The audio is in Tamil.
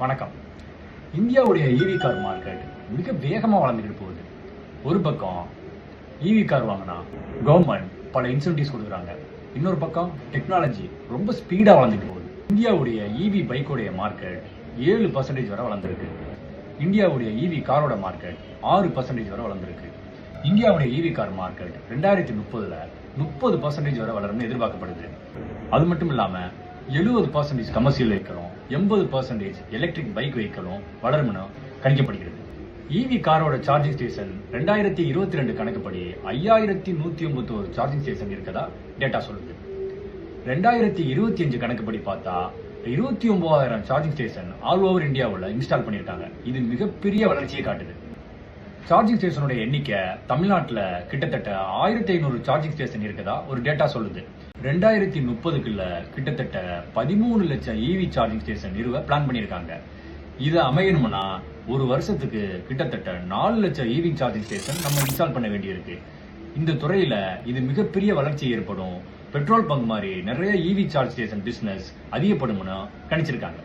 வணக்கம். இந்தியாவுடைய ஈவி கார் மார்க்கெட் மிக வேகமாக வளர்ந்துட்டு போகுது. ஒரு பக்கம் ஈவி கார் வாங்கினா கவர்மெண்ட் பல இன்சென்டிவ்ஸ் கொடுக்குறாங்க. இன்னொரு பக்கம் டெக்னாலஜி ரொம்ப ஸ்பீடாக வளர்ந்துட்டு போகுது. இந்தியாவுடைய ஈவி பைக்கோடைய மார்க்கெட் 7% வரை வளர்ந்துருக்கு. இந்தியாவுடைய ஈவி காரோட மார்க்கெட் 6% வரை வளர்ந்துருக்கு. இந்தியாவுடைய ஈவி கார் மார்க்கெட் 2030 30% வரை வளரும்னு எதிர்பார்க்கப்படுது. அது மட்டும் இல்லாம 70% கமர்ஷியல் வெஹிக்கிளும் 80% எலக்ட்ரிக் பைக் வெஹிக்கிளும் வளரும்னு கணிக்கப்படுகிறது. ஈவி காரோட சார்ஜிங் ஸ்டேஷன் 2022 கணக்குப்படி 5191 சார்ஜிங் ஸ்டேஷன் இருக்கதா டேட்டா சொல்லுது. 2025 கணக்குப்படி பார்த்தா 29,000 சார்ஜிங் ஸ்டேஷன் ஆல் ஓவர் இந்தியாவில் இன்ஸ்டால் பண்ணியிருக்காங்க. இது மிகப்பெரிய வளர்ச்சியை காட்டுது. சார்ஜிங் ஸ்டேஷனோட எண்ணிக்கை தமிழ்நாட்டில் கிட்டத்தட்ட 1500 சார்ஜிங் ஸ்டேஷன் இருக்கதா ஒரு டேட்டா சொல்லுது. 2030க்குள்ள கிட்டத்தட்ட 13 லட்சம் ஈவி சார்ஜிங் ஸ்டேஷன் நிறுவ பிளான் பண்ணியிருக்காங்க. இது அமையணும்னா ஒரு வருஷத்துக்கு கிட்டத்தட்ட 4 லட்சம் ஈவி சார்ஜிங் ஸ்டேஷன் நம்ம இன்ஸ்டால் பண்ண வேண்டியிருக்கு. இந்த துறையில இது மிகப்பெரிய வளர்ச்சி ஏற்படும். பெட்ரோல் பங்க் மாதிரி நிறைய ஈவி சார்ஜ் ஸ்டேஷன் பிசினஸ் அதிகப்படும்னு கணிச்சிருக்காங்க.